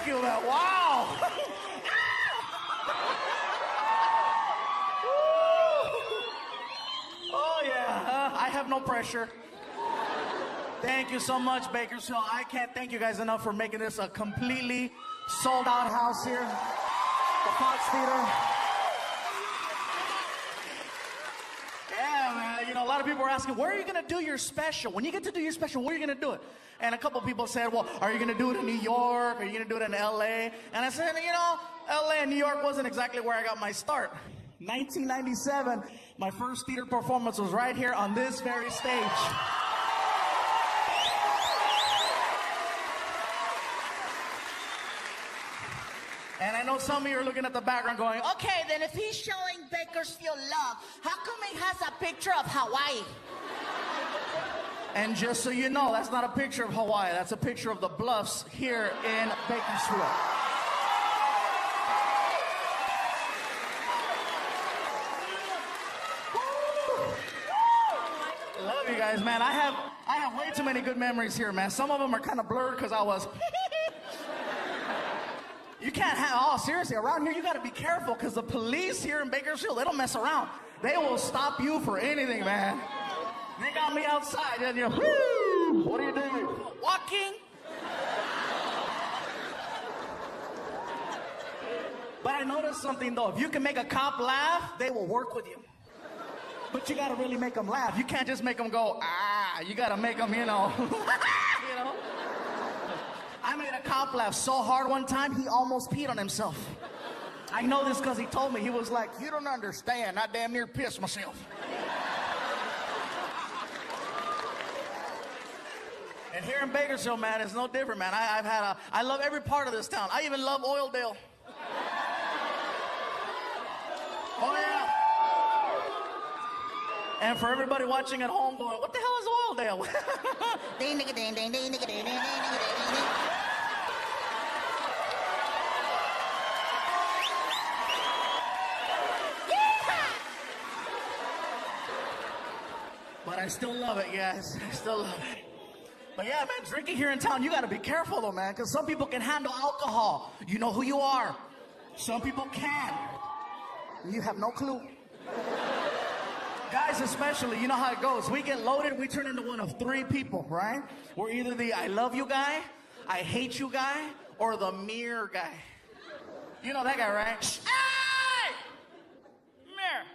you, man. Wow. Oh, yeah. I have no pressure. Thank you so much, Bakersfield. I can't thank you guys enough for making this a completely sold-out house here. The Fox Theater. Yeah, man. You know, a lot of people are asking, where are you going to do your special? When you get to do your special, where are you going to do it? And a couple people said, well, are you going to do it in New York? Are you going to do it in L.A.? And I said, you know, L.A. and New York wasn't exactly where I got my start. 1997, my first theater performance was right here on this very stage. And I know some of you are looking at the background going, Okay, then if he's showing Bakersfield love, how come he has a picture of Hawaii? and just so you know, that's not a picture of Hawaii. That's a picture of the bluffs here in Bakersfield. Love you guys, man. I have way too many good memories here, man. Some of them are kind of blurred because I was... You can't have, oh, seriously, around here you gotta be careful because the police here in Bakersfield, they don't mess around. They will stop you for anything, man. They got me outside and you're, whoo, what are you doing? Walking. But I noticed something though, if you can make a cop laugh, they will work with you. But you gotta really make them laugh. You can't just make them go, ah, you gotta make them, you know, you know. I made a cop laugh so hard one time, he almost peed on himself. I know this because he told me. He was like, you don't understand. I damn near pissed myself. And here in Bakersfield, man, it's no different, man. I love every part of this town. I even love Oildale. Oh, yeah. And for everybody watching at home going, what the hell is Oildale? But I still love it, guys. I still love it. But yeah, man, drinking here in town, you gotta be careful though, man, because some people can handle alcohol. You know who you are. Some people can. You have no clue. Guys especially, you know how it goes. We get loaded, we turn into one of three people, right? We're either the I love you guy, I hate you guy, or the mirror guy. You know that guy, right? Hey! Mirror.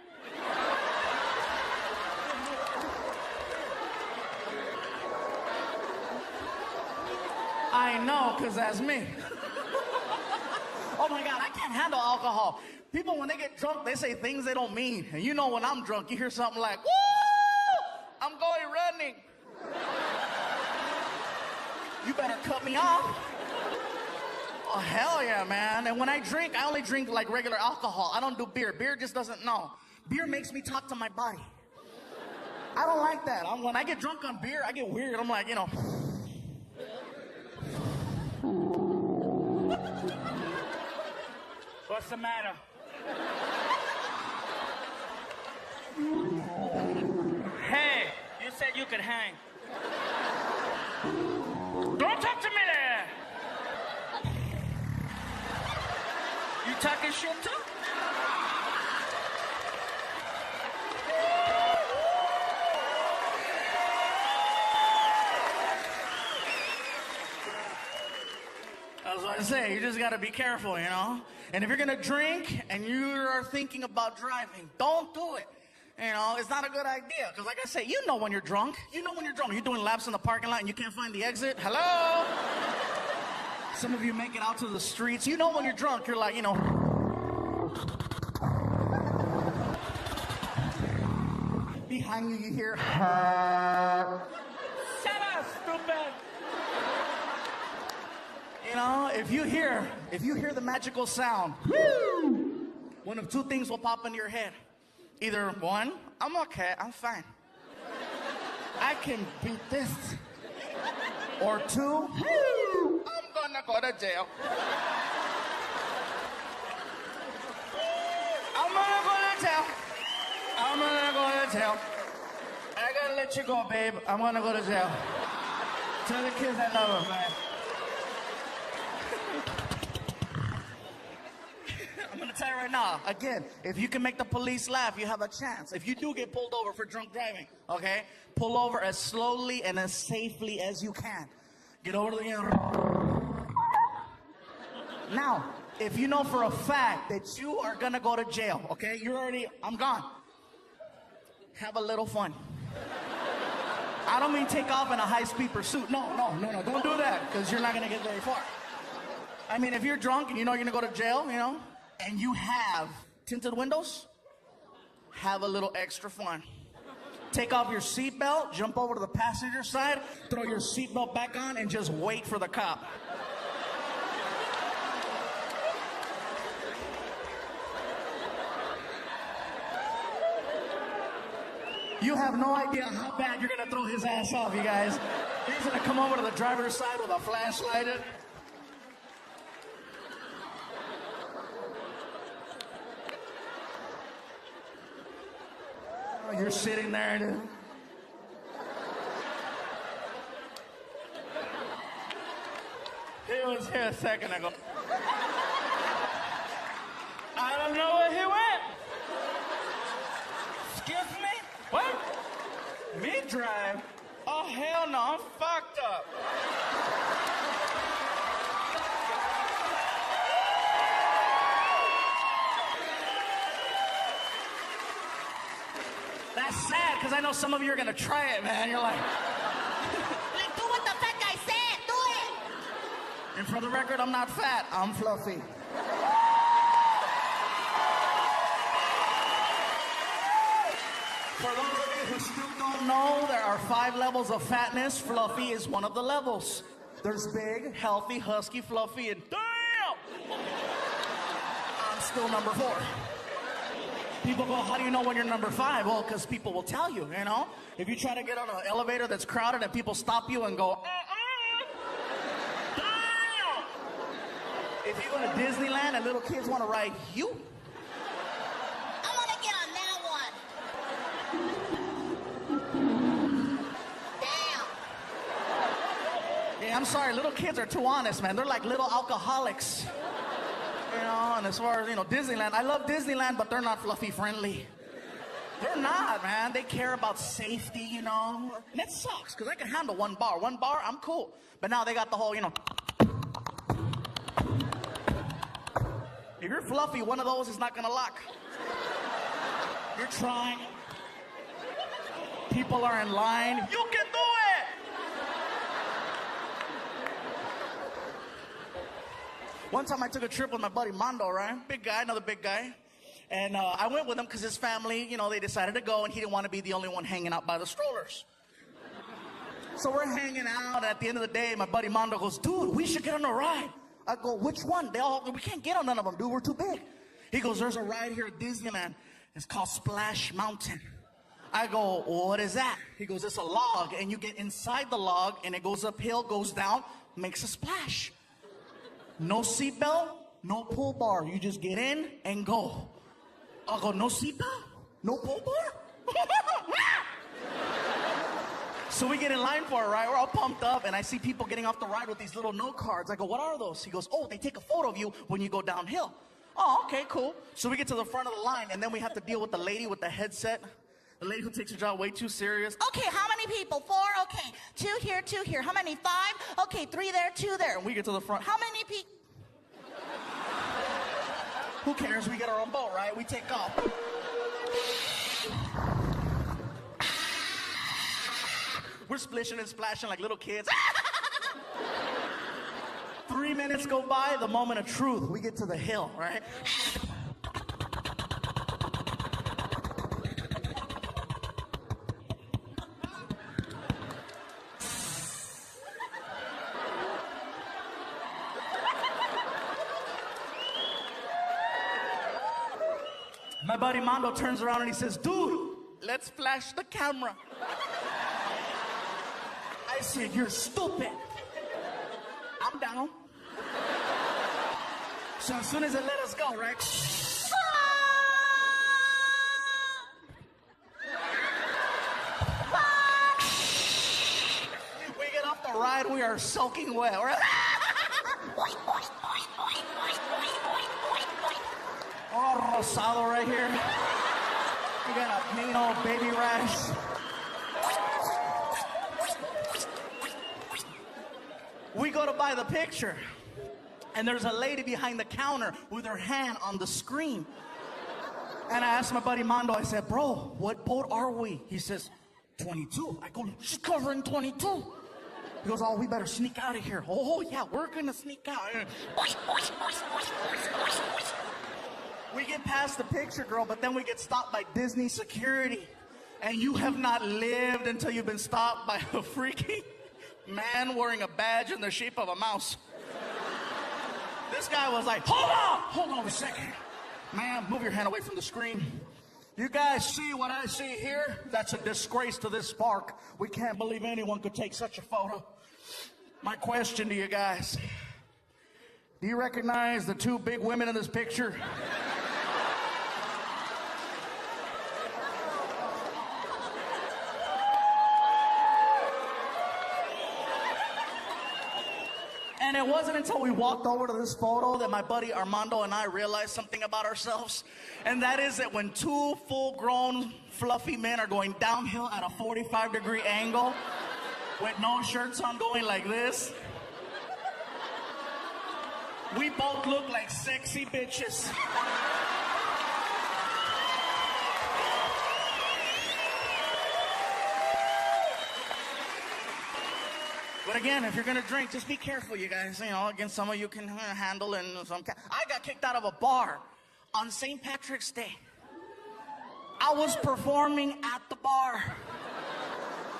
I know, because that's me. Oh my God, I can't handle alcohol. People, when they get drunk, they say things they don't mean. And you know when I'm drunk, you hear something like, woo! I'm going running. You better cut me off. Oh, hell yeah, man. And when I drink, I only drink like regular alcohol. I don't do beer. Beer just doesn't know. Beer makes me talk to my body. I don't like that. When I get drunk on beer, I get weird. I'm like, you know. What's the matter? Hey, you said you could hang. Don't talk to me there. You talking shit too? That's what I say. You just gotta be careful, you know? And if you're gonna drink and you are thinking about driving, don't do it. You know, it's not a good idea. Because like I say, you know when you're drunk. You know when you're drunk. You're doing laps in the parking lot and you can't find the exit. Hello? Some of you make it out to the streets. You know when you're drunk, you're like, you know. Behind you, you hear. Shut up, stupid. You know, if you hear the magical sound, one of two things will pop into your head. Either one, I'm okay, I'm fine. I can beat this. Or two, I'm gonna go to jail. I'm gonna go to jail. I'm gonna go to jail. I gotta let you go, babe. I'm gonna go to jail. Tell the kids I love them, man. tell you right now, again, if you can make the police laugh, you have a chance. If you do get pulled over for drunk driving, okay, pull over as slowly and as safely as you can. Get over to the... Now, if you know for a fact that you are gonna go to jail, okay, I'm gone. Have a little fun. I don't mean take off in a high-speed pursuit. No, don't do that, because you're not gonna get very far. I mean, if you're drunk and you know you're gonna go to jail, and you have tinted windows, have a little extra fun. Take off your seatbelt, jump over to the passenger side, throw your seatbelt back on, and just wait for the cop. You have no idea how bad you're gonna throw his ass off, you guys. He's gonna come over to the driver's side with a flashlight. Oh, you're sitting there, dude. He was here a second ago. I don't know where he went. Excuse me? What? Me drive? Oh, hell no, I'm fucked up. That's sad, because I know some of you are gonna try it, man. You're like... Like, do what the fat guy said. Do it. And for the record, I'm not fat. I'm fluffy. For those of you who still don't know, there are 5 levels of fatness. Fluffy is one of the levels. There's big, healthy, husky, fluffy, and damn! I'm still number 4. People go, how do you know when you're number 5? Well, because people will tell you, If you try to get on an elevator that's crowded and people stop you and go, Damn! if you go to Disneyland and little kids want to ride you, I want to get on that one. Damn. yeah, I'm sorry, little kids are too honest, man. They're like little alcoholics. And as far as, Disneyland, I love Disneyland, but they're not fluffy friendly. They're not, man. They care about safety, And it sucks, because I can handle one bar. One bar, I'm cool. But now they got the whole, If you're fluffy, one of those is not going to lock. You're trying. People are in line. You can do it! One time I took a trip with my buddy Mondo, right? Big guy, another big guy. And I went with him because his family, they decided to go, and he didn't want to be the only one hanging out by the strollers. So we're hanging out, and at the end of the day, my buddy Mondo goes, dude, we should get on a ride. I go, which one? We can't get on none of them, dude. We're too big. He goes, there's a ride here at Disneyland. It's called Splash Mountain. I go, what is that? He goes, it's a log, and you get inside the log, and it goes uphill, goes down, makes a splash. No seatbelt, no pull bar. You just get in and go. I'll go, no seatbelt? No pull bar? So we get in line for it, right? We're all pumped up, and I see people getting off the ride with these little note cards. I go, what are those? He goes, oh, they take a photo of you when you go downhill. Oh, okay, cool. So we get to the front of the line, and then we have to deal with the lady with the headset. The lady who takes her job way too serious. Okay, how many people? 4? Okay. 2 here, 2 here. How many? 5? Okay, 3 there, 2 there. And we get to the front. How many people? Who cares? We get our own boat, right? We take off. We're splishing and splashing like little kids. 3 minutes go by, the moment of truth. We get to the hill, right? My buddy Mondo turns around and he says, dude, let's flash the camera. I said, you're stupid. I'm down. So as soon as it let us go, right? We get off the ride, we are soaking wet. rosado right here. You got a mean old baby rash. We go to buy the picture, and there's a lady behind the counter with her hand on the screen. And I asked my buddy Mondo, I said, bro, what boat are we? He says, 22. I go, she's covering 22. He goes, oh, we better sneak out of here. Oh, yeah, we're gonna sneak out. We get past the picture, girl, but then we get stopped by Disney security. And you have not lived until you've been stopped by a freaking man wearing a badge in the shape of a mouse. This guy was like, hold on a second. Man, move your hand away from the screen. You guys see what I see here? That's a disgrace to this park. We can't believe anyone could take such a photo. My question to you guys, do you recognize the two big women in this picture? And it wasn't until we walked over to this photo that my buddy Armando and I realized something about ourselves. And that is that when two full-grown, fluffy men are going downhill at a 45-degree angle with no shirts on going like this, we both look like sexy bitches. But again, if you're gonna drink, just be careful, you guys. You know, again, some of you can handle and some. I got kicked out of a bar on St. Patrick's Day. I was performing at the bar.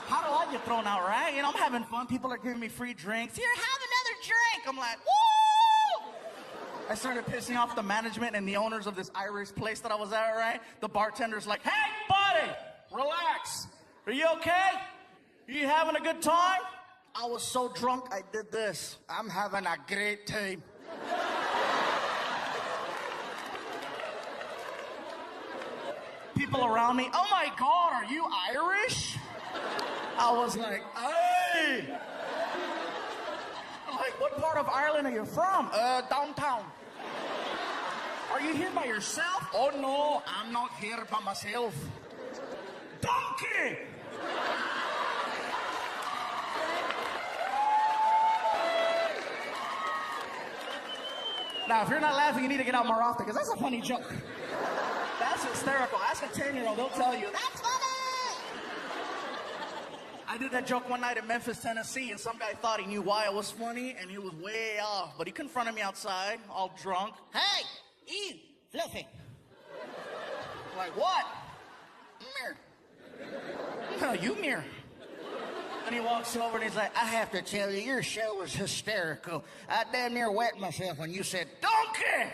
How do I get thrown out, right? You know, I'm having fun. People are giving me free drinks. Here, have another drink. I'm like, woo! I started pissing off the management and the owners of this Irish place that I was at, right? The bartender's like, hey, buddy, relax. Are you okay? You having a good time? I was so drunk, I did this. I'm having a great time. People around me, oh my God, are you Irish? I was like, hey. I'm like, what part of Ireland are you from? Downtown. Are you here by yourself? Oh no, I'm not here by myself. Donkey! Now, if you're not laughing, you need to get out more often, because that's a funny joke. That's hysterical. Ask a 10-year-old, they'll tell you, that's funny! I did that joke one night in Memphis, Tennessee, and some guy thought he knew why it was funny, and he was way off. But he confronted me outside, all drunk. Hey, you, Fluffy. I'm like, what? Mirror. No, you mirror. And he walks over and he's like, I have to tell you, your show was hysterical. I damn near wet myself when you said, donkey!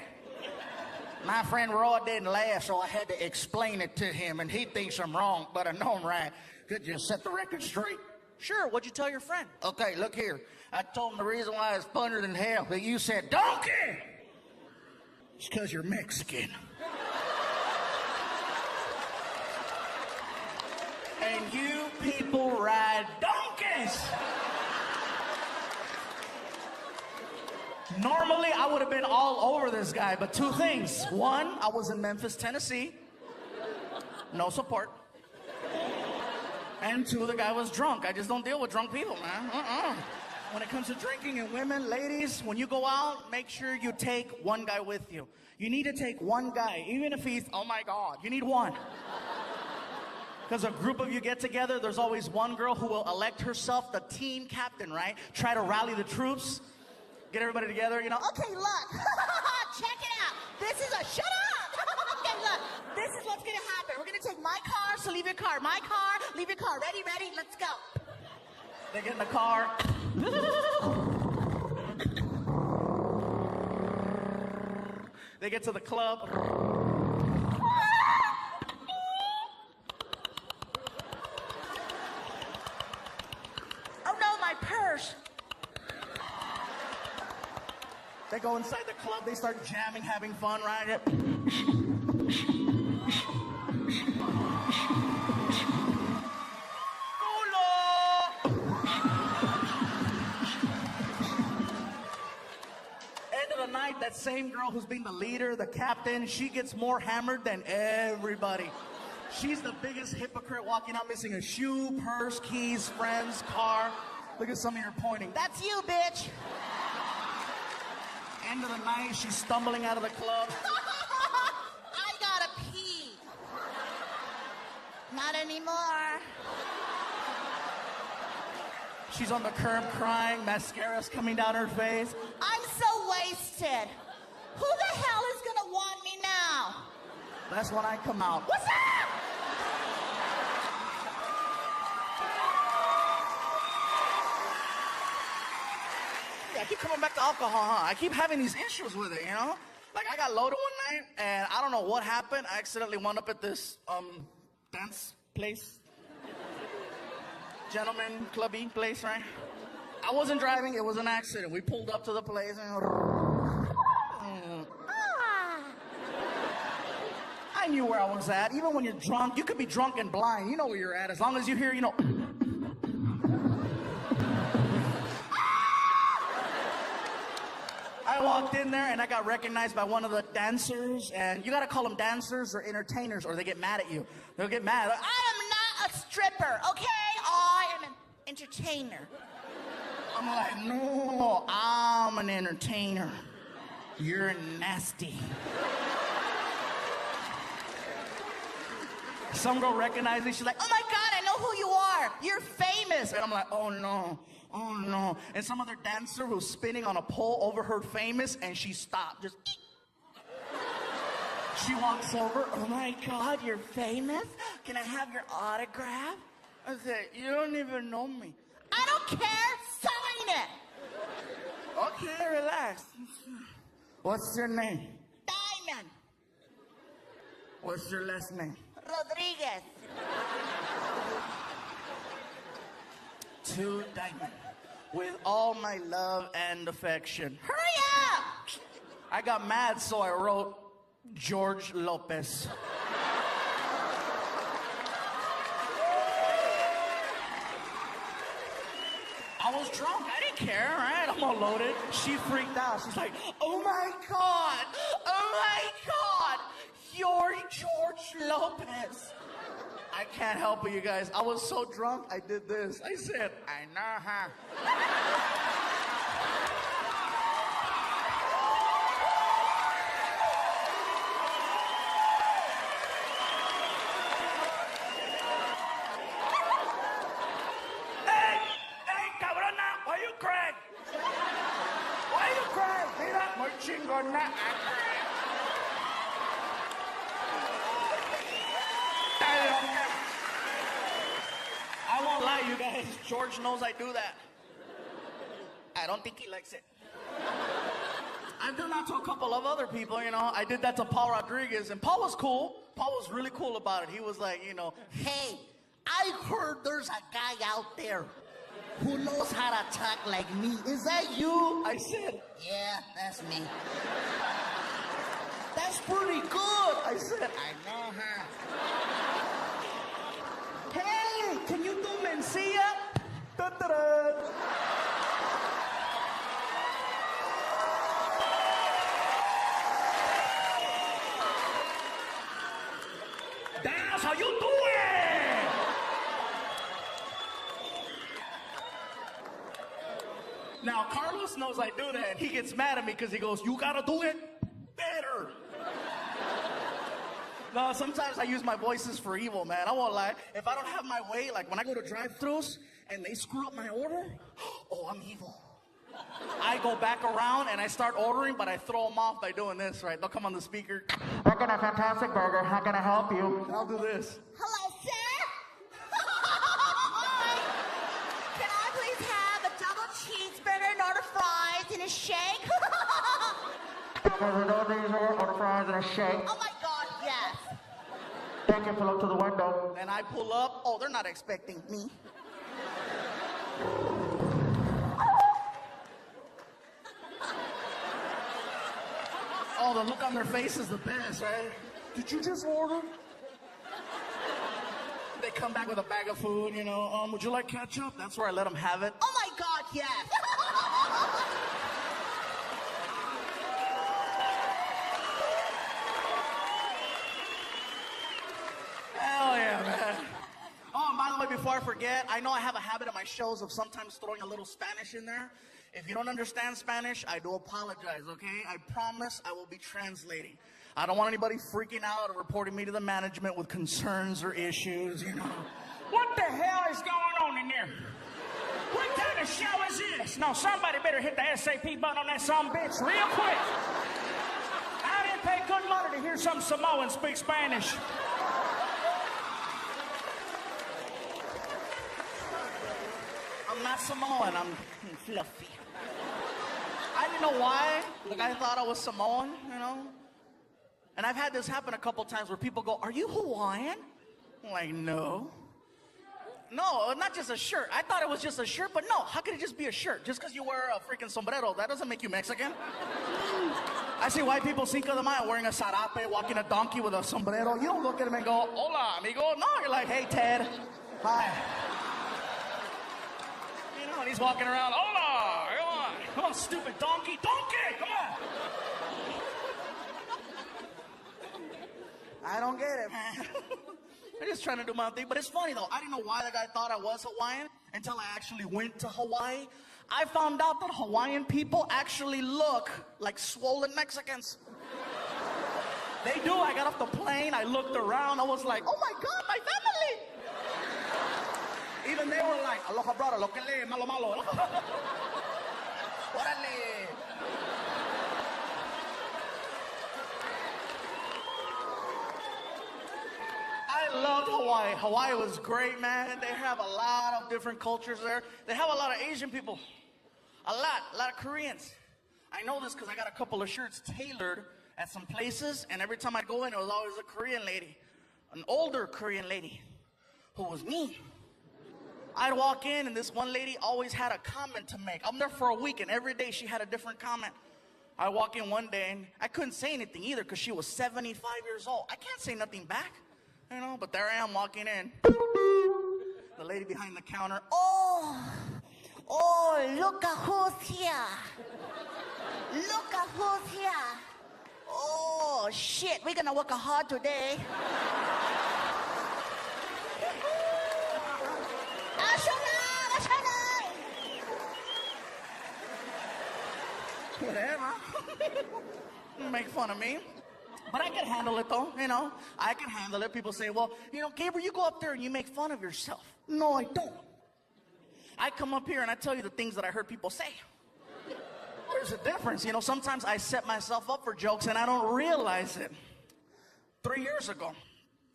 My friend Roy didn't laugh, so I had to explain it to him, and he thinks I'm wrong, but I know I'm right. Could you set the record straight? Sure, what'd you tell your friend? Okay, look here. I told him the reason why it's funnier than hell, that you said, donkey! It's because you're Mexican. And you people ride donkeys. Normally, I would have been all over this guy, but two things. One, I was in Memphis, Tennessee. No support. And two, the guy was drunk. I just don't deal with drunk people, man. When it comes to drinking and women, ladies, when you go out, make sure you take one guy with you. You need to take one guy, even if he's, oh my God, you need one. Because a group of you get together, there's always one girl who will elect herself the team captain, right? Try to rally the troops, get everybody together, you know. Okay, look. Check it out. This is a, shut up. Okay, look. This is what's going to happen. We're going to take my car, so leave your car. My car, leave your car. Ready, ready, let's go. They get in the car. They get to the club. Purse. They go inside the club, they start jamming, having fun, right? And end of the night, that same girl who's being the leader, the captain, she gets more hammered than everybody. She's the biggest hypocrite walking out missing a shoe, purse, keys, friends, car. Look at some of your pointing. That's you, bitch. End of the night, she's stumbling out of the club. I gotta pee. Not anymore. She's on the curb crying, mascara's coming down her face. I'm so wasted. Who the hell is gonna want me now? That's when I come out. What's up? I keep coming back to alcohol, huh? I keep having these issues with it, you know? Like, I got loaded one night, and I don't know what happened. I accidentally wound up at this, dance place. Gentleman, clubby place, right? I wasn't driving, it was an accident. We pulled up to the place, and... I knew where I was at. Even when you're drunk, you could be drunk and blind. You know where you're at, as long as you hear, you know... I walked in there and I got recognized by one of the dancers, and you gotta call them dancers or entertainers or they get mad at you. They'll get mad. I am not a stripper, okay? I am an entertainer. I'm like, no, I'm an entertainer. You're nasty. Some girl recognized me. She's like, oh my God, I know who you are. You're famous. And I'm like, oh no. Oh no. And some other dancer who's spinning on a pole overheard famous and she stopped. Just. She walks over. Oh my God, you're famous? Can I have your autograph? I said, you don't even know me. I don't care. Sign it. Okay, relax. What's your name? Diamond. What's your last name? Rodriguez. To Diamond. With all my love and affection. Hurry up! I got mad, so I wrote George Lopez. I was drunk. I didn't care, right? I'm all loaded. She freaked out. She's like, oh my God. Oh my God. You're George Lopez. I can't help it, you guys. I was so drunk, I did this. I said, I know, huh? Hey, cabrona, why you crying? Why you crying? Mira, muy chingona. I won't lie, you guys. George knows I do that. I don't think he likes it. I've done that to a couple of other people, you know. I did that to Paul Rodriguez, and Paul was cool. Paul was really cool about it. He was like, you know, Hey, I heard there's a guy out there who knows how to talk like me. Is that you? I said, Yeah, that's me. that's pretty good. I said, I know, huh? hey, can you do Mencia? Da-da-da. That's how you do it! Now, Carlos knows I do that, and he gets mad at me because he goes, you gotta do it better. No, sometimes I use my voices for evil, man. I won't lie. If I don't have my way, like when I go to drive-thrus and they screw up my order, oh, I'm evil. I go back around and I start ordering, but I throw them off by doing this, right? They'll come on the speaker. We're getting a fantastic burger. How can I help you? I'll do this. Hello, sir. Hi. Can I please have a double cheeseburger, an order fries, and a shake? Order fries and a shake. Oh my God, yes. Thank you. Pull up to the window. And I pull up. Oh, they're not expecting me. Oh, the look on their face is the best, right? Did you just order? They come back with a bag of food, you know. Would you like ketchup? That's where I let them have it. Oh my God, yes. before I forget, I know I have a habit in my shows of sometimes throwing a little Spanish in there. If you don't understand Spanish, I do apologize, okay? I promise I will be translating. I don't want anybody freaking out or reporting me to the management with concerns or issues, you know. What the hell is going on in there? What kind of show is this? No, somebody better hit the SAP button on that some bitch real quick. I didn't pay good money to hear some Samoan speak Spanish. I'm not Samoan, I'm fluffy. I didn't know why. Like, I thought I was Samoan, you know? And I've had this happen a couple times where people go, "Are you Hawaiian?" I'm like, no. No, not just a shirt. I thought it was just a shirt, but no. How could it just be a shirt? Just because you wear a freaking sombrero, that doesn't make you Mexican. I see white people, Cinco de Mayo, wearing a sarape, walking a donkey with a sombrero. You don't look at them and go, "Hola, amigo." No, you're like, "Hey, Ted. Hi." You know, and he's walking around, "Hola, come on, stupid donkey, come on." I don't get it, man. I'm just trying to do my thing. But it's funny, though. I didn't know why the guy thought I was Hawaiian until I actually went to Hawaii. I found out that Hawaiian people actually look like swollen Mexicans. They do. I got off the plane. I looked around. I was like, "Oh, my God, my family." Even they were like, "Aloha, brother. Lo que le, malo, malo." Órale. I loved Hawaii. Hawaii was great, man. They have a lot of different cultures there. They have a lot of Asian people. A lot of Koreans. I know this because I got a couple of shirts tailored at some places, and every time I go in, it was always a Korean lady. An older Korean lady who was mean. I'd walk in, and this one lady always had a comment to make. I'm there for a week, and every day she had a different comment. I walk in one day, and I couldn't say anything either because she was 75 years old. I can't say nothing back. You know, but there I am walking in. The lady behind the counter. Oh, look at who's here. Look at who's here. Oh, shit, we're gonna work hard today. Whatever. Make fun of me. But I can handle it, though, you know. I can handle it. People say, "Well, you know, Gabriel, you go up there and you make fun of yourself." No, I don't. I come up here and I tell you the things that I heard people say. There's a difference. You know, sometimes I set myself up for jokes and I don't realize it. 3 years ago,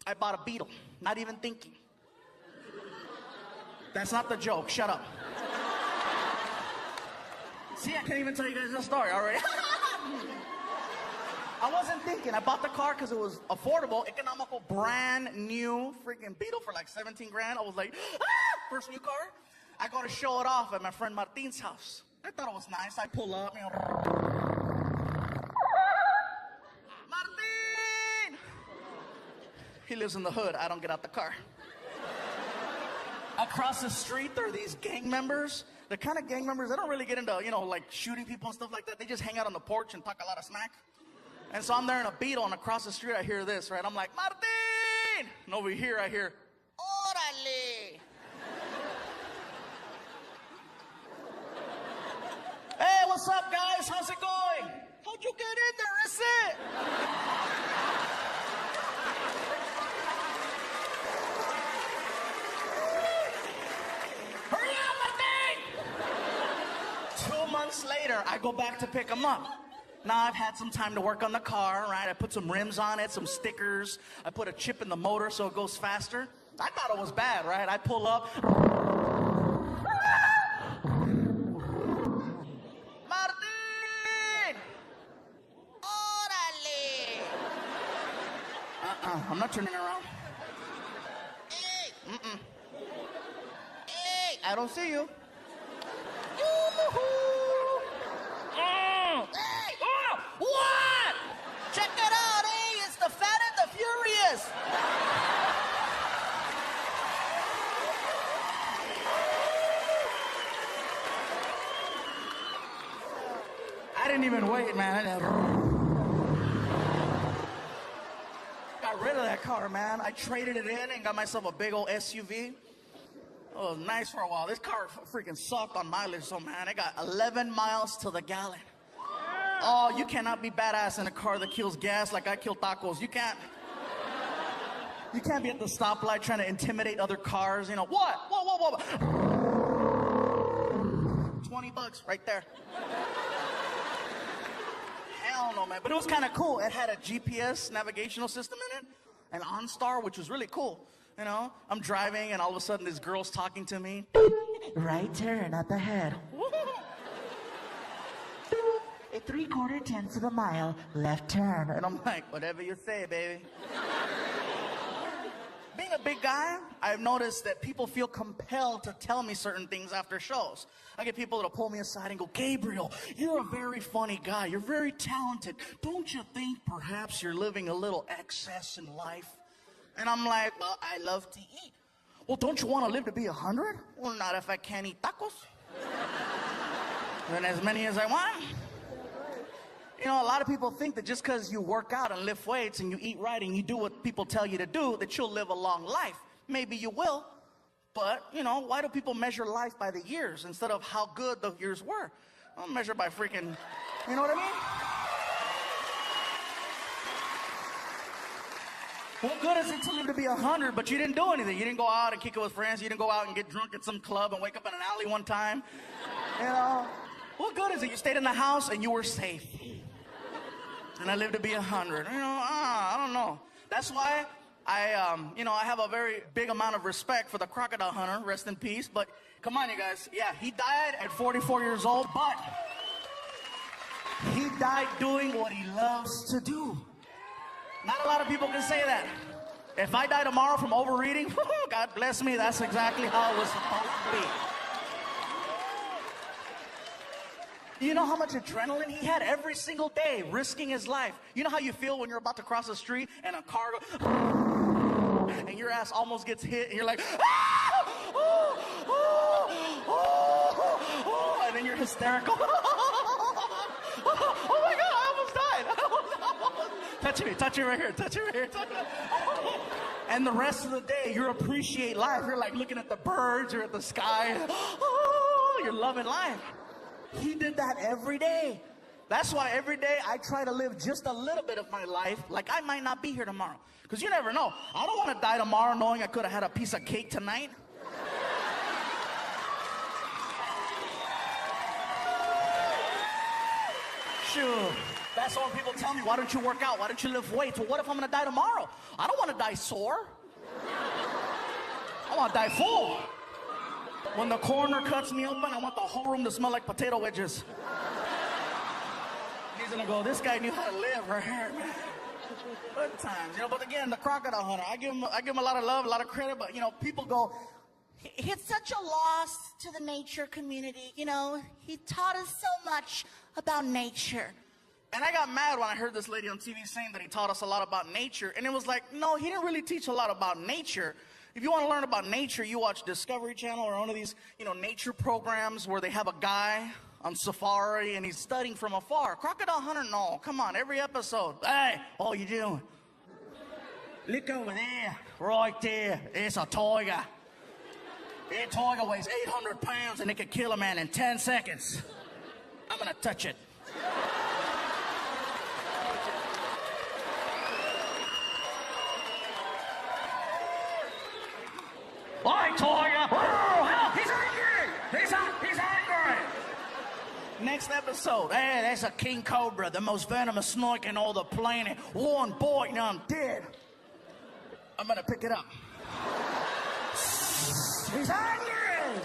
I bought a Beetle, not even thinking. That's not the joke. Shut up. See, I can't even tell you guys the story already. I wasn't thinking. I bought the car because it was affordable, economical, brand new freaking Beetle for like 17 grand. I was like, first new car. I go to show it off at my friend Martin's house. I thought it was nice. I pull up, you know. Martin! He lives in the hood. I don't get out the car. Across the street, there are these gang members. The kind of gang members, they don't really get into, you know, like shooting people and stuff like that. They just hang out on the porch and talk a lot of smack. And so I'm there in a Beetle, and across the street I hear this, right? I'm like, "Martin!" And over here I hear, "Órale!" Hey, what's up, guys? How's it going? How'd you get in there? Is it? Hurry up, Martin! 2 months later, I go back to pick him up. Now I've had some time to work on the car, right? I put some rims on it, some stickers. I put a chip in the motor so it goes faster. I thought it was bad, right? I pull up. Martin! Órale! I'm not turning around. Hey! Hey, I don't see you. Hey! What? Check it out, hey! It's the Fat and the Furious! I didn't even wait, man. Got rid of that car, man. I traded it in and got myself a big old SUV. Oh, it was nice for a while. This car freaking sucked on mileage, so man, I got 11 miles to the gallon. Oh, you cannot be badass in a car that kills gas like I kill tacos. You can't. You can't be at the stoplight trying to intimidate other cars. You know, what? Whoa. $20 right there. Hell no, man. But it was kind of cool. It had a GPS navigational system in it, and OnStar, which was really cool. You know, I'm driving, and all of a sudden, this girl's talking to me. Right turn up ahead. A 3/4 tenths of a mile, left turn. And I'm like, whatever you say, baby. Being a big guy, I've noticed that people feel compelled to tell me certain things after shows. I get people that'll pull me aside and go, Gabriel, you're a very funny guy. You're very talented. Don't you think perhaps you're living a little excess in life? And I'm like, well, I love to eat. Well, don't you want to live to be 100? Well, not if I can't eat tacos. Then as many as I want. You know, a lot of people think that just because you work out and lift weights and you eat right and you do what people tell you to do, that you'll live a long life. Maybe you will, but, you know, why do people measure life by the years instead of how good the years were? I'll measure by freaking, you know what I mean? What good is it to live to be 100, but you didn't do anything? You didn't go out and kick it with friends. You didn't go out and get drunk at some club and wake up in an alley one time. You know, what good is it? You stayed in the house and you were safe. And I lived to be 100. You know, I don't know. That's why I have a very big amount of respect for the crocodile hunter. Rest in peace. But come on, you guys. Yeah, he died at 44 years old, but he died doing what he loves to do. Not a lot of people can say that. If I die tomorrow from overeating, God bless me, that's exactly how it was supposed to be. You know how much adrenaline he had every single day, risking his life? You know how you feel when you're about to cross the street and a car goes, and your ass almost gets hit, and you're like, and then you're hysterical. Oh my God, I almost died. Touch me right here, touch me right here. And the rest of the day, you appreciate life. You're like looking at the birds, you're at the sky. You're loving life. He did that every day. That's why every day I try to live just a little bit of my life like I might not be here tomorrow. Because you never know. I don't want to die tomorrow knowing I could have had a piece of cake tonight. Sure. That's why when people tell me, why don't you work out? Why don't you lift weights? Well, what if I'm going to die tomorrow? I don't want to die sore. I want to die full. When the coroner cuts me open, I want the whole room to smell like potato wedges. He's gonna go, this guy knew how to live right here, man. Good times, you know. But again, the crocodile hunter, I give him a lot of love, a lot of credit. But you know, people go, It's such a loss to the nature community. You know, he taught us so much about nature. and I got mad when I heard this lady on TV saying that he taught us a lot about nature. And it was like, no, he didn't really teach a lot about nature. If you want to learn about nature, you watch Discovery Channel or one of these, nature programs where they have a guy on safari and he's studying from afar. Crocodile hunter, no, come on, every episode. Hey, what you doing? Look over there, right there. It's a tiger. That tiger weighs 800 pounds and it could kill a man in 10 seconds. I'm gonna touch it. Why, tiger? Oh, help! He's angry! He's angry! Next episode, hey, that's a king cobra, the most venomous snake in all the planet. One bite and I'm dead. I'm gonna pick it up. He's angry!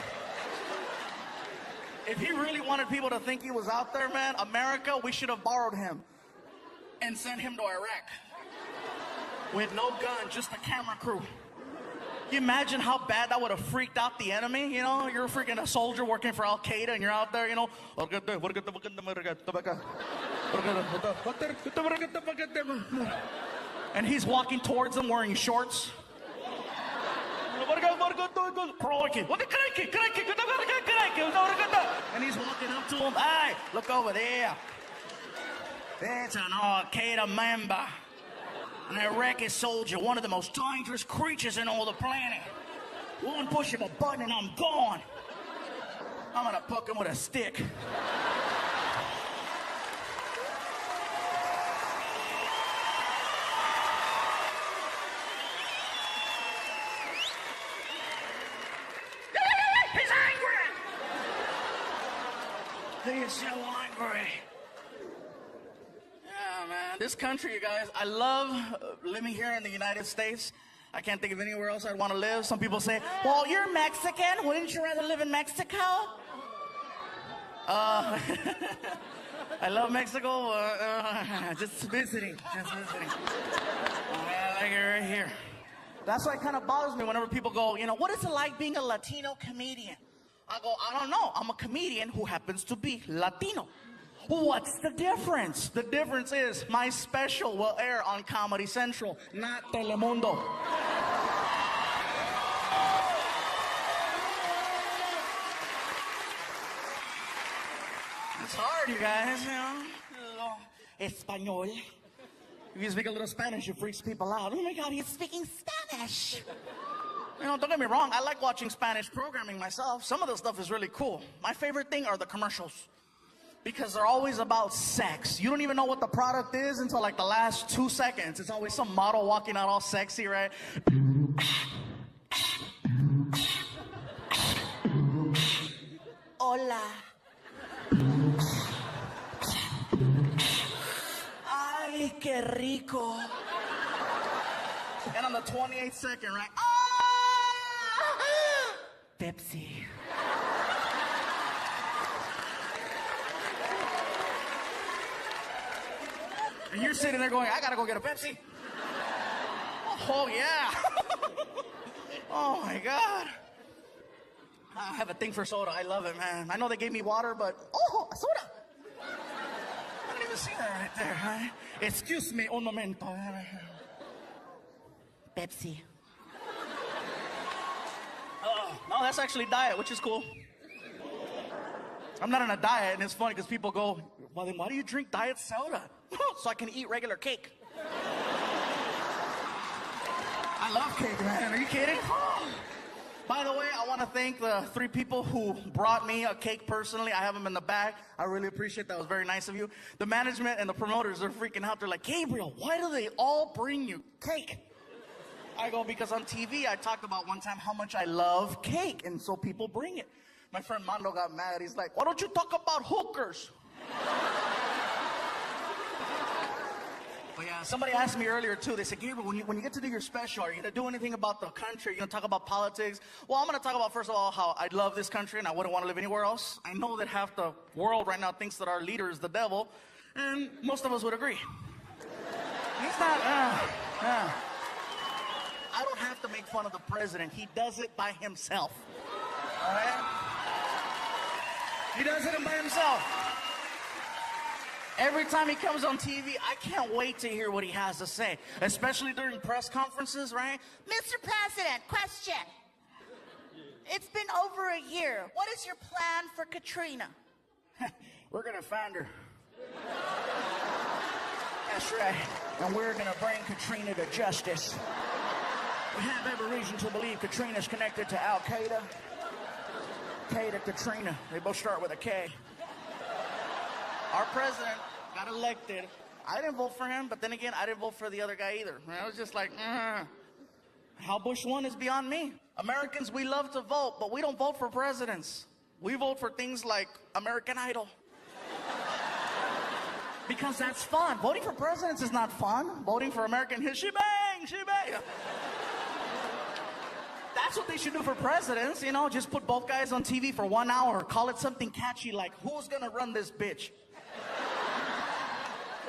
If he really wanted people to think he was out there, man, America, we should have borrowed him and sent him to Iraq. With no gun, just a camera crew. You imagine how bad that would have freaked out the enemy? You're freaking a soldier working for Al-Qaeda and you're out there, and he's walking towards them wearing shorts. And he's walking up to him. Hey, look over there. That's an Al-Qaeda member. An Iraqi soldier, one of the most dangerous creatures in all the planet. One push of a button and I'm gone. I'm gonna poke him with a stick. He's angry! He is so angry. Yeah, man. This country, you guys, I love living here in the United States. I can't think of anywhere else I'd want to live. Some people say, well, you're Mexican. Wouldn't you rather live in Mexico? I love Mexico. Just visiting. Just visiting. I like it right here. That's why it kind of bothers me whenever people go, you know, what is it like being a Latino comedian? I go, I don't know. I'm a comedian who happens to be Latino. What's the difference? The difference is my special will air on Comedy Central, not Telemundo. It's hard, you guys, you know. Español. If you speak a little Spanish, it freaks people out. Oh my God, he's speaking Spanish. You know, don't get me wrong. I like watching Spanish programming myself. Some of the stuff is really cool. My favorite thing are the commercials. Because they're always about sex. You don't even know what the product is until like the last 2 seconds. It's always some model walking out all sexy, right? Hola. Ay, qué rico. And on the 28th second, right? Ah! Pepsi. And you're sitting there going, I gotta go get a Pepsi. Oh, yeah. Oh, my God. I have a thing for soda. I love it, man. I know they gave me water, but, oh, soda. I didn't even see that right there, huh? Excuse me un momento. Pepsi. Oh, no, that's actually diet, which is cool. I'm not on a diet, and it's funny because people go, well, then why do you drink diet soda? So I can eat regular cake. I love cake, man. Are you kidding? By the way, I want to thank the 3 people who brought me a cake personally. I have them in the bag. I really appreciate that. It was very nice of you. The management and the promoters are freaking out. They're like, Gabriel, why do they all bring you cake? I go, because on TV, I talked about one time how much I love cake, and so people bring it. My friend Mando got mad. He's like, why don't you talk about hookers? But yeah, somebody asked me earlier, too. They said, Gabriel, when you get to do your special, are you going to do anything about the country? Are you going to talk about politics? Well, I'm going to talk about, first of all, how I love this country and I wouldn't want to live anywhere else. I know that half the world right now thinks that our leader is the devil, and most of us would agree. He's not, I don't have to make fun of the president. He does it by himself. All right? He does it by himself. Every time he comes on TV, I can't wait to hear what he has to say, especially during press conferences, right? Mr. President, question. It's been over a year. What is your plan for Katrina? We're going to find her. That's right. And we're going to bring Katrina to justice. We have every reason to believe Katrina's connected to Al-Qaeda. K to Katrina. They both start with a K. Our president got elected. I didn't vote for him, but then again, I didn't vote for the other guy either. I was just like, how Bush won is beyond me. Americans, we love to vote, but we don't vote for presidents. We vote for things like American Idol. Because that's fun. Voting for presidents is not fun. Voting for American hit, she bang, she bang. That's what they should do for presidents, you know, just put both guys on TV for 1 hour, call it something catchy like, who's gonna run this bitch?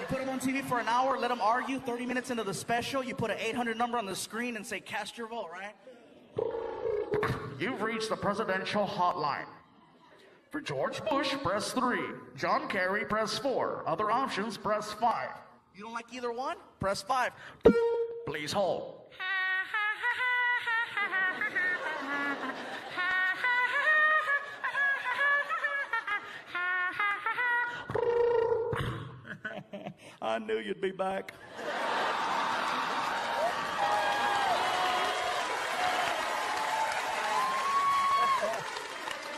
You put them on TV for an hour, let them argue, 30 minutes into the special, you put an 800 number on the screen and say, cast your vote, right? You've reached the presidential hotline. For George Bush, press 3. John Kerry, press 4. Other options, press 5. You don't like either one? Press 5. Please hold. I knew you'd be back.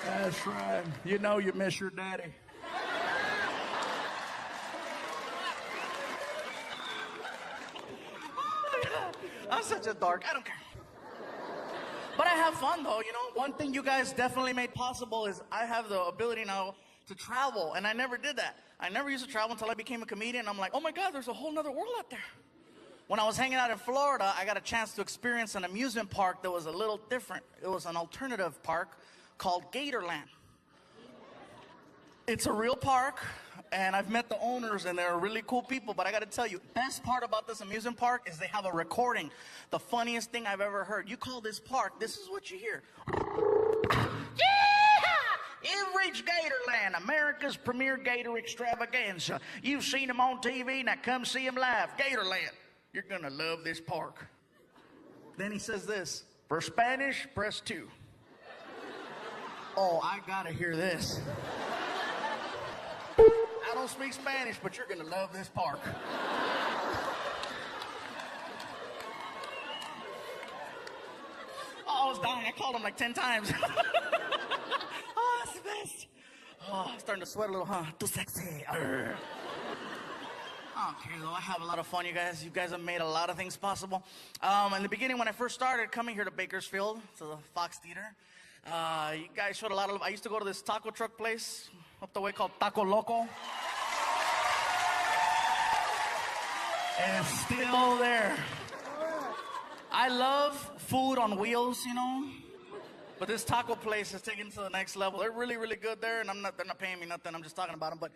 That's right. You know you miss your daddy. I'm such a dork. I don't care. But I have fun, though. You know, one thing you guys definitely made possible is I have the ability now to travel, and I never did that. I never used to travel until I became a comedian. I'm like, oh my God, there's a whole nother world out there. When I was hanging out in Florida, I got a chance to experience an amusement park that was a little different. It was an alternative park called Gatorland. It's a real park, and I've met the owners, and they're really cool people, but I gotta tell you, best part about this amusement park is they have a recording. The funniest thing I've ever heard. You call this park, this is what you hear. You've reached Gatorland, America's premier gator extravaganza. You've seen them on TV, now come see them live. Gatorland, you're gonna love this park. Then he says this, for Spanish, press 2. Oh, I gotta hear this. I don't speak Spanish, but you're gonna love this park. Oh, I was dying. I called him like 10 times. Oh, that's the best. Oh, I'm starting to sweat a little, huh? Too sexy. Arr. Okay, though, I have a lot of fun, you guys. You guys have made a lot of things possible. In the beginning, when I first started coming here to Bakersfield, to the Fox Theater, you guys showed a lot of love. I used to go to this taco truck place up the way called Taco Loco. And it's still there. I love food on wheels, you know. But this taco place is taken to the next level. They're really, really good there, and they're not paying me nothing. I'm just talking about them. But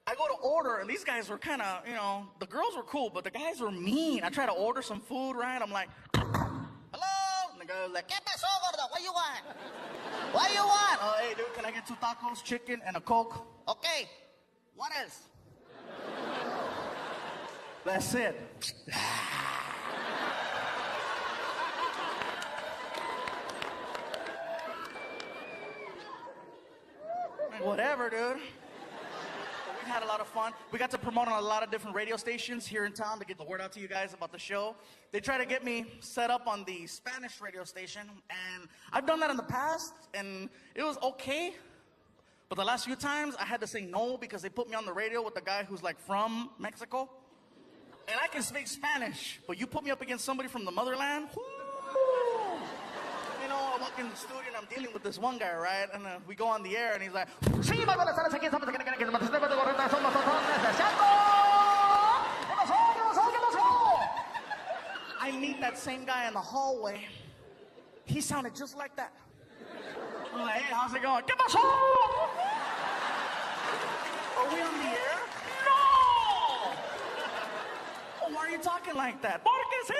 I go to order, and these guys were kind of, you know, the girls were cool, but the guys were mean. I try to order some food, right? I'm like, hello? And the guy was like, ¿Qué pasó, gordo? What you want? What you want? Oh, hey, dude, can I get 2 tacos, chicken, and a Coke? Okay. What else? That's it. Whatever, dude. We had a lot of fun. We got to promote on a lot of different radio stations here in town to get the word out to you guys about the show. They tried to get me set up on the Spanish radio station, and I've done that in the past, and it was okay. But the last few times, I had to say no because they put me on the radio with a guy who's like from Mexico. And I can speak Spanish, but you put me up against somebody from the motherland, whoo! You know, I walk in the studio and I'm dealing with this one guy, right? And we go on the air and he's like, sí, buenas tardes, aquí estamos, I meet that same guy in the hallway. He sounded just like that. I'm like, hey, how's it going? ¿Qué pasó? Are we on the air? No! Oh, why are you talking like that? Porque sí!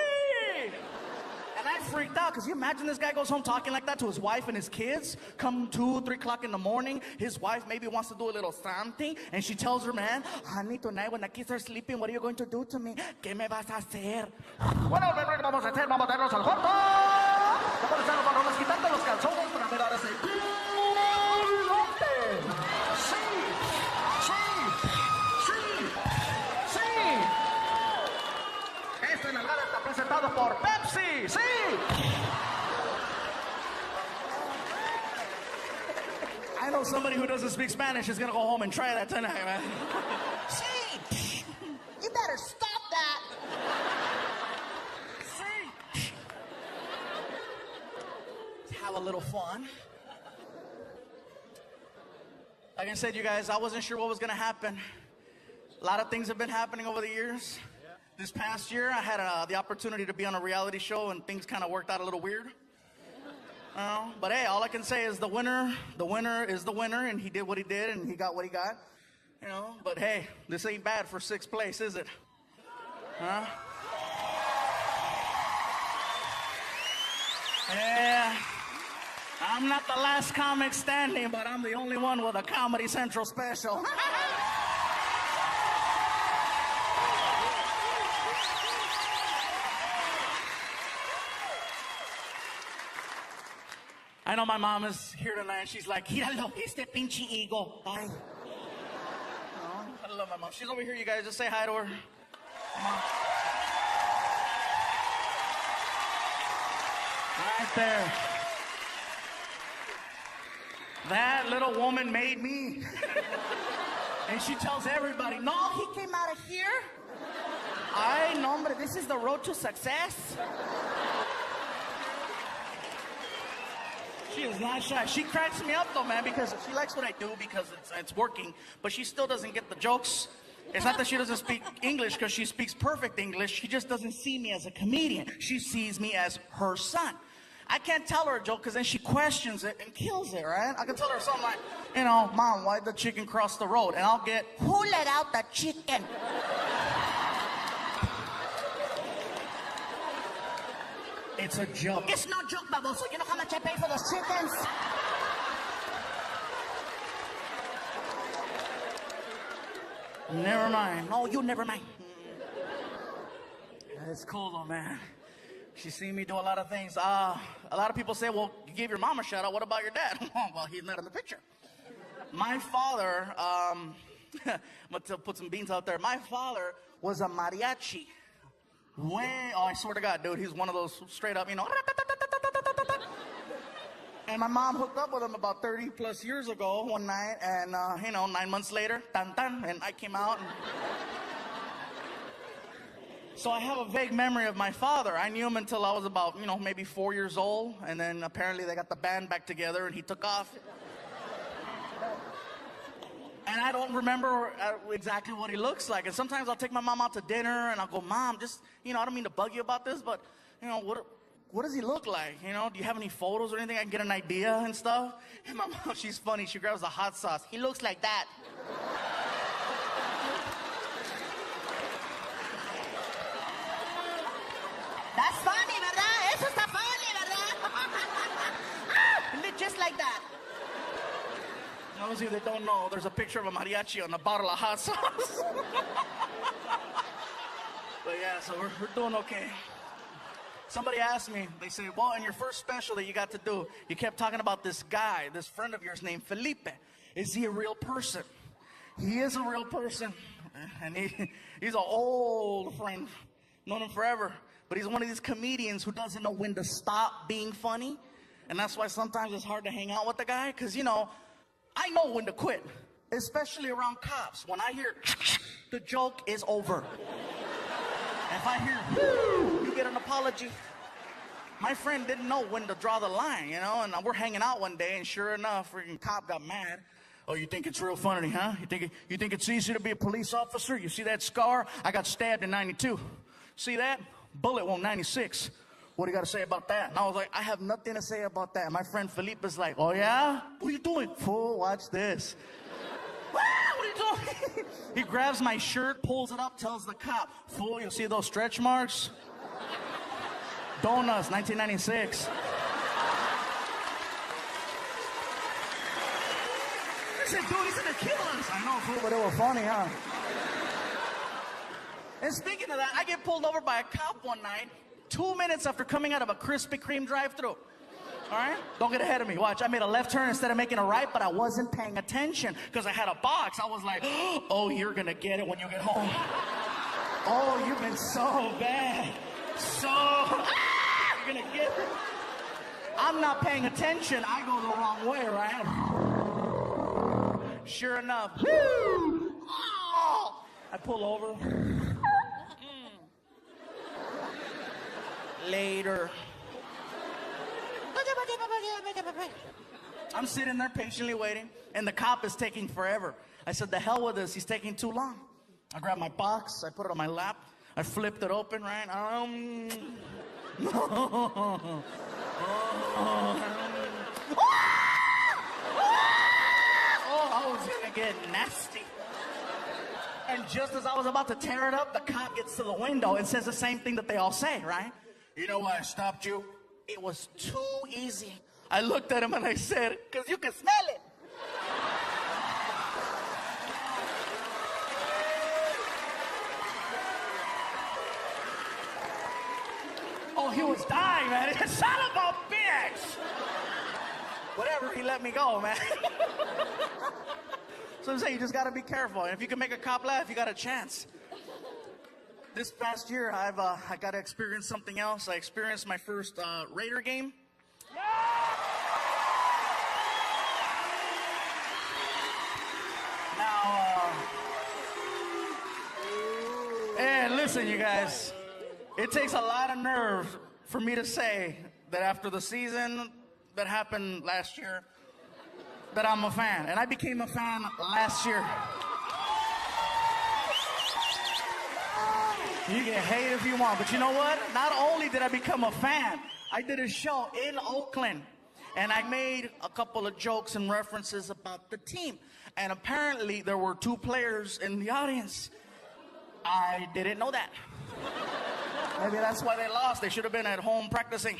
And I freaked out, because you imagine this guy goes home talking like that to his wife and his kids, come 2, 3 o'clock in the morning, his wife maybe wants to do a little something, and she tells her man, honey, tonight when the kids are sleeping, what are you going to do to me? ¿Qué me vas a hacer? Bueno, ¿qué vamos a hacer? Vamos a darnos al cuarto. Vamos a estar con los quitando los calzones para mirar ese... Sí, sí, sí, sí. Este nalgada está presentado por Pepsi, sí. I know somebody who doesn't speak Spanish is gonna go home and try that tonight, man. Sí. You better stop that. Sí. Have a little fun. Like I said, you guys, I wasn't sure what was gonna happen. A lot of things have been happening over the years. This past year, I had the opportunity to be on a reality show, and things kind of worked out a little weird. But hey, all I can say is the winner is the winner, and he did what he did, and he got what he got. You know, but hey, this ain't bad for 6th place, is it? Huh? Yeah. I'm not the last comic standing, but I'm the only one with a Comedy Central special. I know my mom is here tonight. She's like, míralo, este pinche ego. Ay. No, I love my mom. She's over here, you guys. Just say hi to her. Come on. Right there. That little woman made me. And she tells everybody, no, he came out of here. Ay, no, hombre, this is the road to success. She is not shy. She cracks me up, though, man, because she likes what I do because it's working, but she still doesn't get the jokes. It's not that she doesn't speak English because she speaks perfect English. She just doesn't see me as a comedian. She sees me as her son. I can't tell her a joke because then she questions it and kills it, right? I can tell her something like, you know, Mom, why'd the chicken cross the road? And I'll get, who let out the chicken? It's a joke. It's no joke, baboso. You know how much I pay for those chickens? Never mind. No, you never mind. It's cool though, man. She's seen me do a lot of things. A lot of people say, well, you gave your mom a shout out. What about your dad? Well, he's not in the picture. My father, I'm going to put some beans out there. My father was a mariachi. I swear to God, dude, he's one of those straight up, you know. And my mom hooked up with him about 30 plus years ago one night, and, 9 months later, tan tan, and I came out. So I have a vague memory of my father. I knew him until I was about, maybe 4 years old, and then apparently they got the band back together, and he took off. And I don't remember exactly what he looks like. And sometimes I'll take my mom out to dinner, and I'll go, Mom, just, I don't mean to bug you about this, but, what does he look like? Do you have any photos or anything I can get an idea and stuff? And my mom, she's funny. She grabs the hot sauce. He looks like that. That's funny, ¿verdad? Eso está funny, ¿verdad? Just like that. Those of you that don't know, there's a picture of a mariachi on a bottle of hot sauce. But yeah, so we're doing okay. Somebody asked me, they say, well, in your first special that you got to do, you kept talking about this guy, this friend of yours named Felipe. Is he a real person? He is a real person. And he's an old friend. Known him forever. But he's one of these comedians who doesn't know when to stop being funny. And that's why sometimes it's hard to hang out with the guy. Because, I know when to quit. Especially around cops. When I hear, the joke is over. If I hear, you get an apology. My friend didn't know when to draw the line, and we're hanging out one day, and sure enough, freaking cop got mad. Oh, you think it's real funny, huh? You think it's easy to be a police officer? You see that scar? I got stabbed in 92. See that? Bullet wound 96. What do you got to say about that? And I was like, I have nothing to say about that. And my friend Felipe is like, oh yeah? What are you doing? Fool, watch this. What are you doing? He grabs my shirt, pulls it up, tells the cop, fool, you see those stretch marks? Donuts, 1996. I said, dude, he's gonna kill us. I know, fool, but it was funny, huh? And speaking of that, I get pulled over by a cop one night, 2 minutes after coming out of a Krispy Kreme drive-thru. All right? Don't get ahead of me. Watch, I made a left turn instead of making a right, but I wasn't paying attention because I had a box. I was like, oh, you're going to get it when you get home. Oh, you've been so bad. You're going to get it. I'm not paying attention. I go the wrong way, right? Sure enough. I pull over. Later. I'm sitting there patiently waiting, and the cop is taking forever. I said, the hell with this, he's taking too long. I grabbed my box, I put it on my lap, I flipped it open, right? I was gonna get nasty. And just as I was about to tear it up, the cop gets to the window and says the same thing that they all say, right? You know why I stopped you? It was too easy. I looked at him and I said, because you can smell it. Oh, he was dying, man. Son of a bitch. Whatever, he let me go, man. So I'm saying you just got to be careful. And if you can make a cop laugh, you got a chance. This past year, I got to experience something else. I experienced my first Raider game. Listen, you guys, it takes a lot of nerve for me to say that after the season that happened last year, that I'm a fan. And I became a fan last year. You can hate if you want, but you know what? Not only did I become a fan, I did a show in Oakland, and I made a couple of jokes and references about the team. And apparently there were 2 players in the audience. I didn't know that. Maybe that's why they lost. They should have been at home practicing.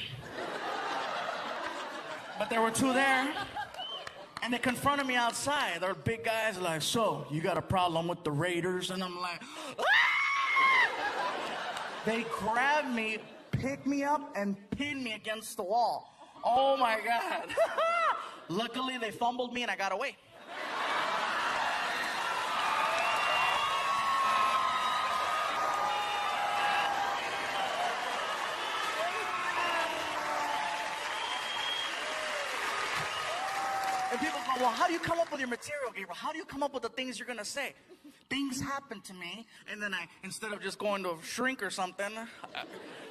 But there were 2 there, and they confronted me outside. They're big guys, like, so, you got a problem with the Raiders? And I'm like, ah! They grabbed me, picked me up, and pinned me against the wall. Oh my God. Luckily, they fumbled me and I got away. And people go, well, how do you come up with your material, Gabriel? How do you come up with the things you're going to say? Things happen to me, and then instead of just going to a shrink or something,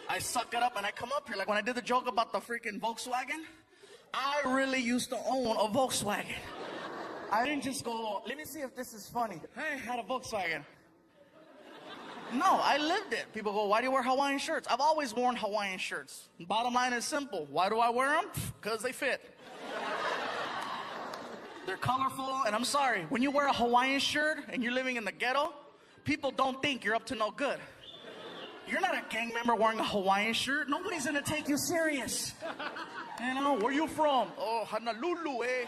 I suck it up and I come up here. Like when I did the joke about the freaking Volkswagen, I really used to own a Volkswagen. I didn't just go, let me see if this is funny. I had a Volkswagen. No, I lived it. People go, why do you wear Hawaiian shirts? I've always worn Hawaiian shirts. Bottom line is simple. Why do I wear them? Because they fit. They're colorful, and I'm sorry, when you wear a Hawaiian shirt and you're living in the ghetto, people don't think you're up to no good. You're not a gang member wearing a Hawaiian shirt. Nobody's gonna take you serious. You know, where you from? Oh, Honolulu, eh?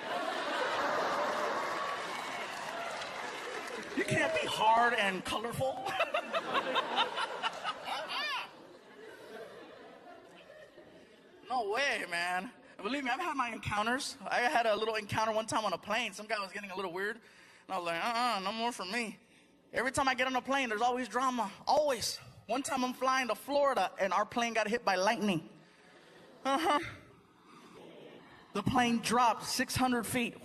You can't be hard and colorful. No way, man. Believe me, I've had my encounters. I had a little encounter one time on a plane. Some guy was getting a little weird. And I was like, no more for me. Every time I get on a plane, there's always drama. Always. One time I'm flying to Florida, and our plane got hit by lightning. The plane dropped 600 feet.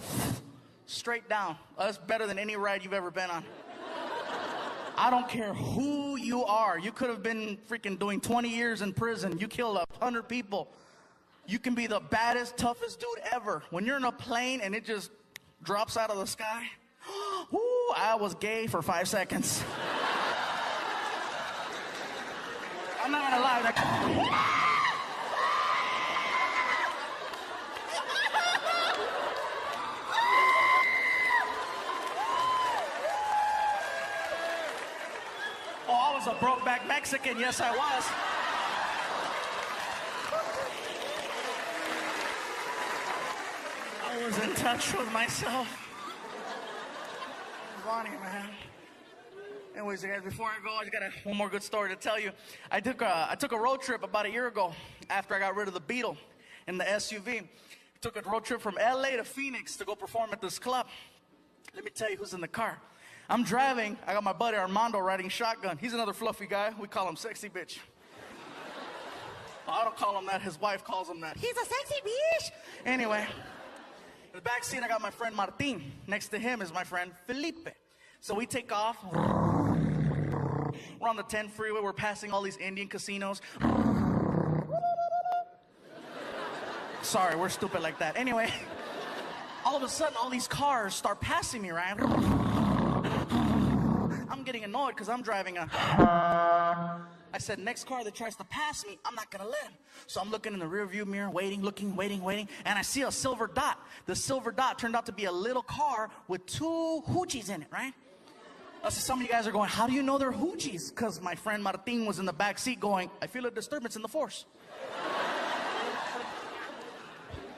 Straight down. That's better than any ride you've ever been on. I don't care who you are. You could have been freaking doing 20 years in prison. You killed 100 people. You can be the baddest, toughest dude ever. When you're in a plane and it just drops out of the sky, whoo, I was gay for 5 seconds. I'm not gonna lie. Oh, I was a brokeback Mexican. Yes, I was. I was in touch with myself. Funny, man. Anyways, guys, before I go, I just got one more good story to tell you. I took a road trip about a year ago after I got rid of the Beetle in the SUV. Took a road trip from LA to Phoenix to go perform at this club. Let me tell you who's in the car. I'm driving. I got my buddy Armando riding shotgun. He's another fluffy guy. We call him Sexy Bitch. I don't call him that. His wife calls him that. He's a sexy bitch. Anyway. In the back seat, I got my friend Martin. Next to him is my friend Felipe. So we take off. We're on the 10 freeway. We're passing all these Indian casinos. Sorry, we're stupid like that. Anyway, all of a sudden, all these cars start passing me, right? I'm getting annoyed because I'm driving a... I said, next car that tries to pass me, I'm not going to let him. So I'm looking in the rearview mirror, waiting, and I see a silver dot. The silver dot turned out to be a little car with 2 hoochies in it, right? So some of you guys are going, how do you know they're hoochies? Because my friend Martin was in the back seat going, I feel a disturbance in the force.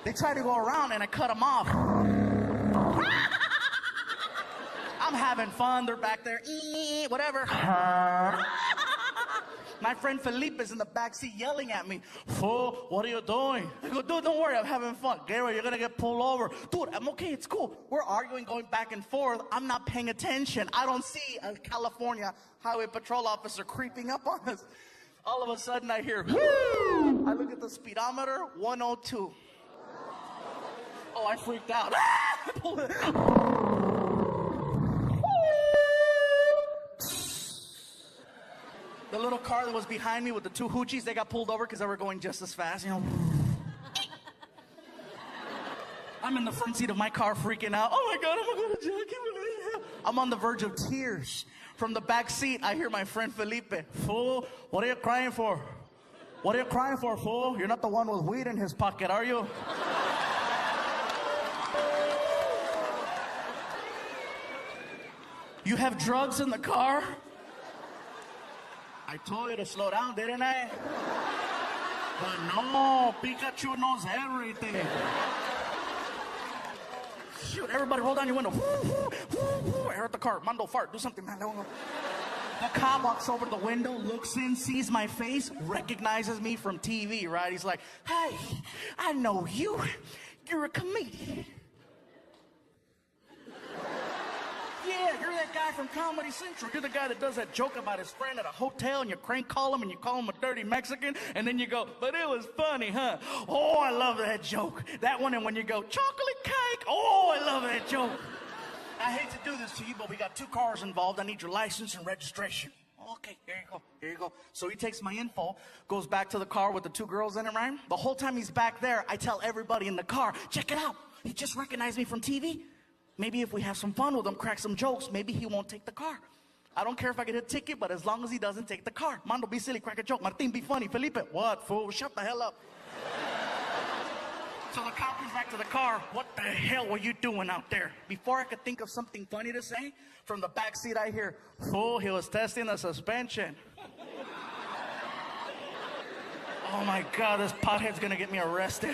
They tried to go around, and I cut them off. I'm having fun. They're back there, whatever. My friend Felipe is in the backseat yelling at me. Fool, what are you doing? I go, dude, don't worry, I'm having fun. Gabriel, you're going to get pulled over. Dude, I'm okay, it's cool. We're arguing, going back and forth. I'm not paying attention. I don't see a California highway patrol officer creeping up on us. All of a sudden, I hear, whoo! I look at the speedometer, 102. Oh, I freaked out. The little car that was behind me with the two hoochies, they got pulled over because they were going just as fast, you know. I'm in the front seat of my car freaking out. Oh my God, I'm going to jail. I can't believe it. I'm on the verge of tears. From the back seat, I hear my friend Felipe. Fool, what are you crying for? What are you crying for, fool? You're not the one with weed in his pocket, are you? You have drugs in the car? I told you to slow down, didn't I? But no, Pikachu knows everything. Shoot, everybody roll down your window. I heard the car. Mondo, fart. Do something, man. The cop walks over to the window, looks in, sees my face, recognizes me from TV, right? He's like, hey, I know you. You're a comedian. Yeah, you're that guy from Comedy Central. You're the guy that does that joke about his friend at a hotel, and you crank call him, and you call him a dirty Mexican, and then you go, but it was funny, huh? Oh, I love that joke. That one, and when you go, chocolate cake. Oh, I love that joke. I hate to do this to you, but we got two cars involved. I need your license and registration. Okay, here you go. Here you go. So he takes my info, goes back to the car with the two girls in it, right? The whole time he's back there, I tell everybody in the car, check it out. He just recognized me from TV. Maybe if we have some fun with him, crack some jokes, maybe he won't take the car. I don't care if I get a ticket, but as long as he doesn't take the car. Mondo, be silly, crack a joke. Martin, be funny. Felipe, what, fool? Shut the hell up. So the cop comes back to the car. What the hell were you doing out there? Before I could think of something funny to say, from the back seat I hear, fool, he was testing the suspension. Oh my God, this pothead's gonna get me arrested.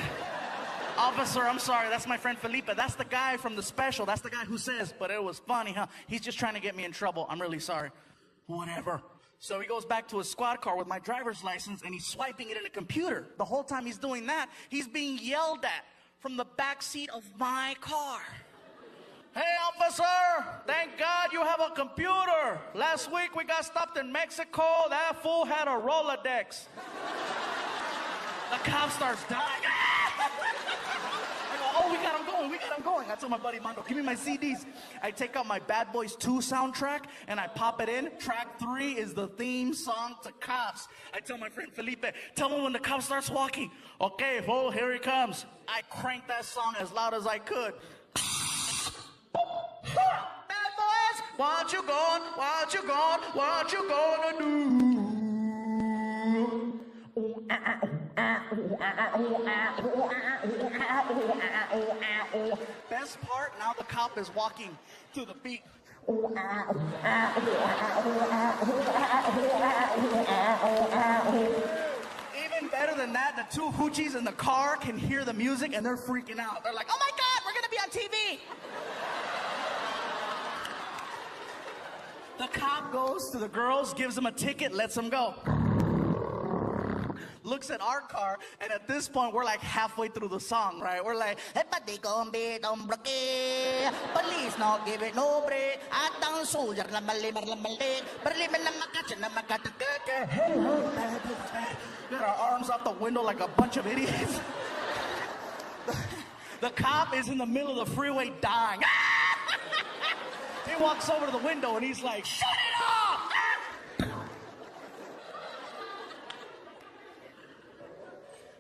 Officer, I'm sorry, that's my friend Felipe. That's the guy from the special. That's the guy who says, but it was funny, huh? He's just trying to get me in trouble. I'm really sorry. Whatever. So he goes back to his squad car with my driver's license, and he's swiping it in a computer. The whole time he's doing that, he's being yelled at from the back seat of my car. Hey, officer, thank God you have a computer. Last week we got stopped in Mexico. That fool had a Rolodex. The cop starts dying. I go, oh, we got him going. I tell my buddy Mondo, give me my CDs. I take out my Bad Boys 2 soundtrack and I pop it in. Track 3 is the theme song to Cops. I tell my friend Felipe, tell me when the cop starts walking. Okay, fool, here he comes. I cranked that song as loud as I could. Bad boys, what you going, what you going, what you gonna do? Best part, now the cop is walking to the beat. Even better than that, the two hoochies in the car can hear the music and they're freaking out. They're like, oh my God, we're gonna be on TV. The cop goes to the girls, gives them a ticket, lets them go. Looks at our car, and at this point, we're like halfway through the song, right? We're like, police not give it no break. I down soldier, got our arms out the window like a bunch of idiots. The cop is in the middle of the freeway dying. He walks over to the window and he's like, shut it off!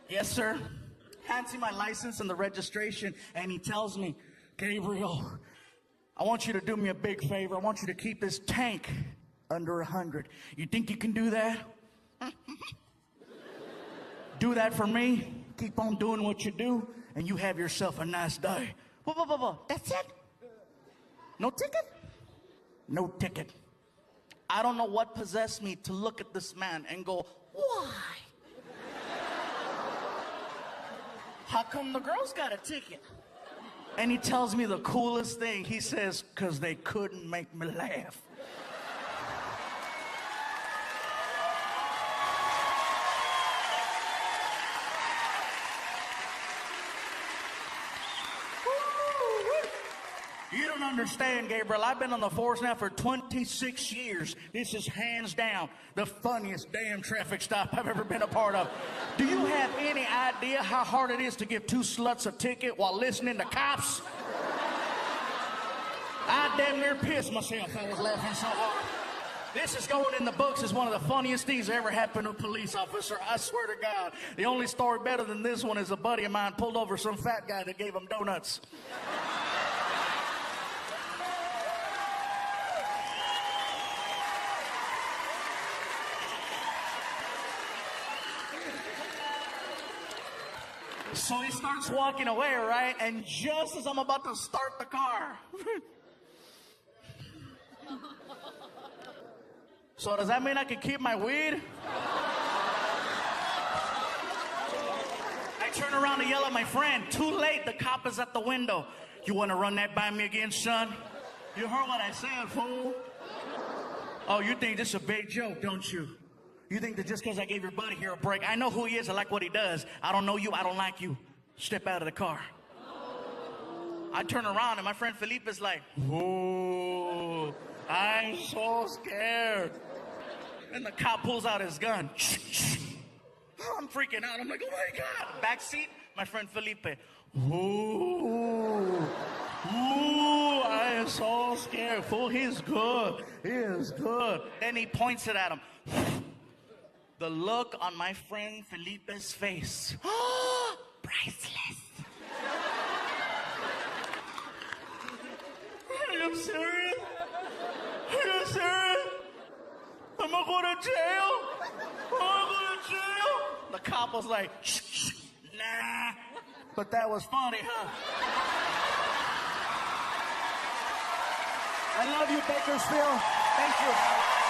Yes, sir. Hands me my license and the registration, and he tells me, Gabriel, I want you to do me a big favor. I want you to keep this tank under 100. You think you can do that? Do that for me. Keep on doing what you do, and you have yourself a nice day. That's it? No ticket? No ticket. I don't know what possessed me to look at this man and go, why? How come the girls got a ticket? And he tells me the coolest thing. He says, because they couldn't make me laugh. You don't understand, Gabriel. I've been on the force now for 26 years. This is hands down the funniest damn traffic stop I've ever been a part of. Do you have any idea how hard it is to give two sluts a ticket while listening to Cops? I damn near pissed myself. I was laughing so hard. This is going in the books as one of the funniest things that ever happened to a police officer. I swear to God. The only story better than this one is a buddy of mine pulled over some fat guy that gave him donuts. So he starts walking away, right? And just as I'm about to start the car. So does that mean I can keep my weed? I turn around to yell at my friend. Too late, the cop is at the window. You want to run that by me again, son? You heard what I said, fool. Oh, you think this is a big joke, don't you? You think that just because I gave your buddy here a break, I know who he is, I like what he does. I don't know you, I don't like you. Step out of the car. I turn around and my friend Felipe is like, oh, I'm so scared. And the cop pulls out his gun. I'm freaking out. I'm like, oh my God. Back seat, my friend Felipe. Ooh, I am so scared. Fool, he's good. He is good. Then he points it at him. The look on my friend Felipe's face. Priceless. Are you serious? Are you serious? I'm gonna go to jail? I'm gonna go to jail? The cop was like, shh, nah. But that was funny, huh? I love you, Bakersfield. Thank you.